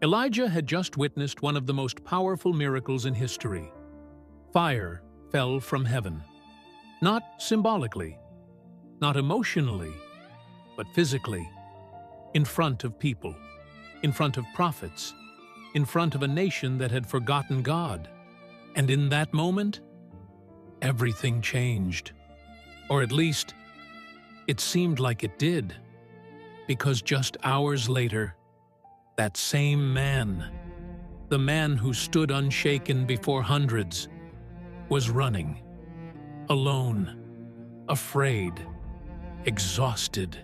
Elijah had just witnessed one of the most powerful miracles in history. Fire fell from heaven. Not symbolically, not emotionally, but physically, in front of people, in front of prophets, in front of a nation that had forgotten God. And in that moment, everything changed. Or at least, it seemed like it did. Because just hours later, that same man, the man who stood unshaken before hundreds, was running, alone, afraid, exhausted.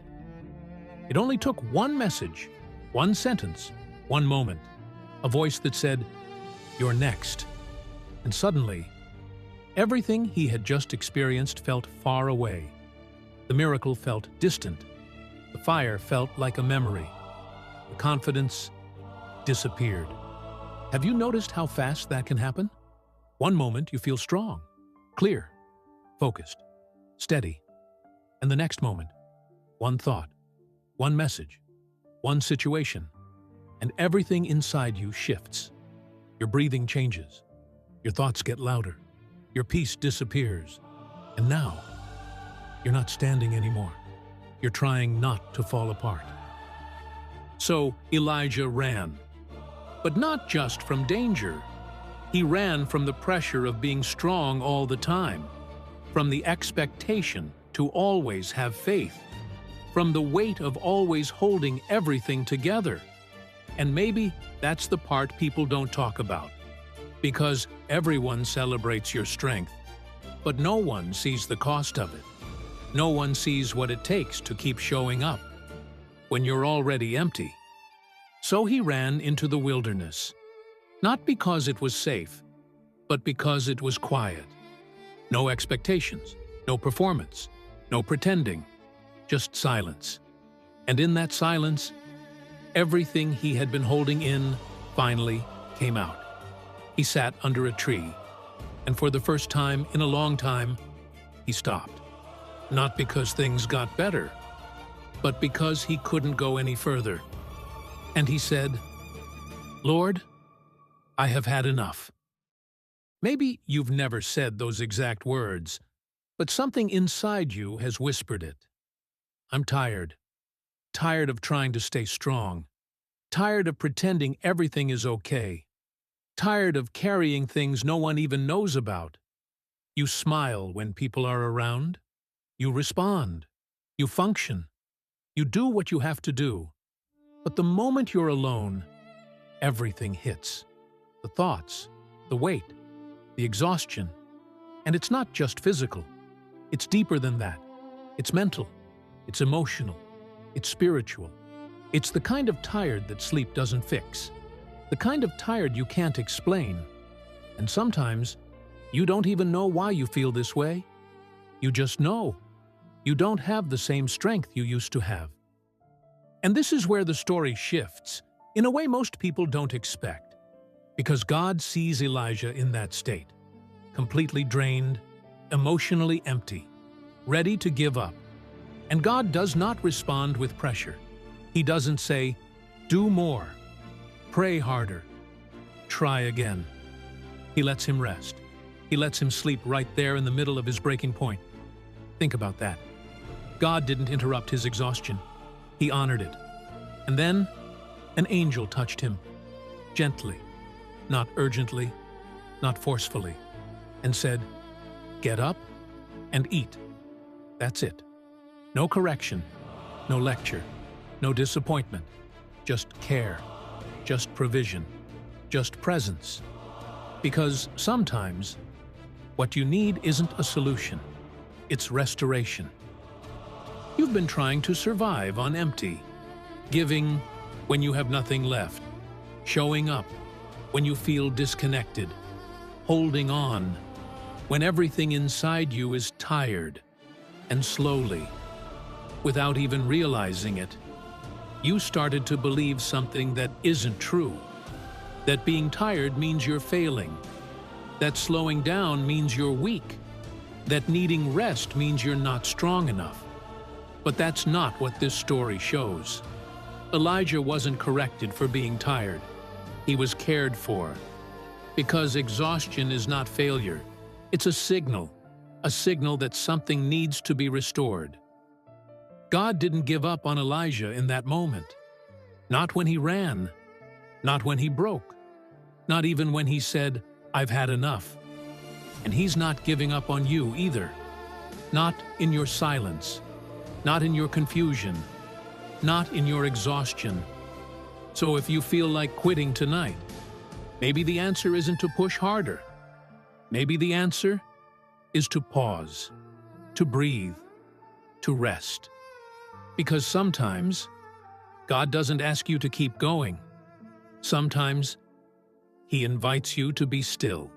It only took one message, one sentence, one moment, a voice that said, "You're next." And suddenly, everything he had just experienced felt far away. The miracle felt distant. The fire felt like a memory. The confidence disappeared. Have you noticed how fast that can happen? One moment you feel strong, clear, focused, steady. And the next moment, one thought, one message, one situation, and everything inside you shifts. Your breathing changes. Your thoughts get louder. Your peace disappears. And now, you're not standing anymore. You're trying not to fall apart. So Elijah ran. But not just from danger. He ran from the pressure of being strong all the time, from the expectation to always have faith, from the weight of always holding everything together. And maybe that's the part people don't talk about, because everyone celebrates your strength, but no one sees the cost of it. No one sees what it takes to keep showing up when you're already empty. So he ran into the wilderness, not because it was safe, but because it was quiet. No expectations, no performance, no pretending, just silence. And in that silence, everything he had been holding in finally came out. He sat under a tree, and for the first time in a long time, he stopped. Not because things got better, but because he couldn't go any further. And he said, "Lord, I have had enough." Maybe you've never said those exact words, but something inside you has whispered it. I'm tired. Tired of trying to stay strong. Tired of pretending everything is okay. Tired of carrying things no one even knows about. You smile when people are around. You respond. You function. You do what you have to do. But the moment you're alone, everything hits. The thoughts, the weight, the exhaustion. And it's not just physical. It's deeper than that. It's mental. It's emotional. It's spiritual. It's the kind of tired that sleep doesn't fix. The kind of tired you can't explain. And sometimes, you don't even know why you feel this way. You just know. You don't have the same strength you used to have. And this is where the story shifts, in a way most people don't expect. Because God sees Elijah in that state, completely drained, emotionally empty, ready to give up. And God does not respond with pressure. He doesn't say, "Do more, pray harder, try again." He lets him rest. He lets him sleep right there in the middle of his breaking point. Think about that. God didn't interrupt his exhaustion. He honored it. And then, an angel touched him, gently, not urgently, not forcefully, and said, "Get up and eat." That's it. No correction, no lecture, no disappointment, just care, just provision, just presence. Because sometimes, what you need isn't a solution, it's restoration. You've been trying to survive on empty, giving when you have nothing left, showing up when you feel disconnected, holding on when everything inside you is tired, and slowly, without even realizing it, you started to believe something that isn't true. That being tired means you're failing. That slowing down means you're weak. That needing rest means you're not strong enough. But that's not what this story shows. Elijah wasn't corrected for being tired. He was cared for. Because exhaustion is not failure. It's a signal that something needs to be restored. God didn't give up on Elijah in that moment. Not when he ran. Not when he broke. Not even when he said, "I've had enough." And he's not giving up on you either. Not in your silence. Not in your confusion. Not in your exhaustion. So if you feel like quitting tonight, maybe the answer isn't to push harder. Maybe the answer is to pause, to breathe, to rest. Because sometimes God doesn't ask you to keep going. Sometimes He invites you to be still.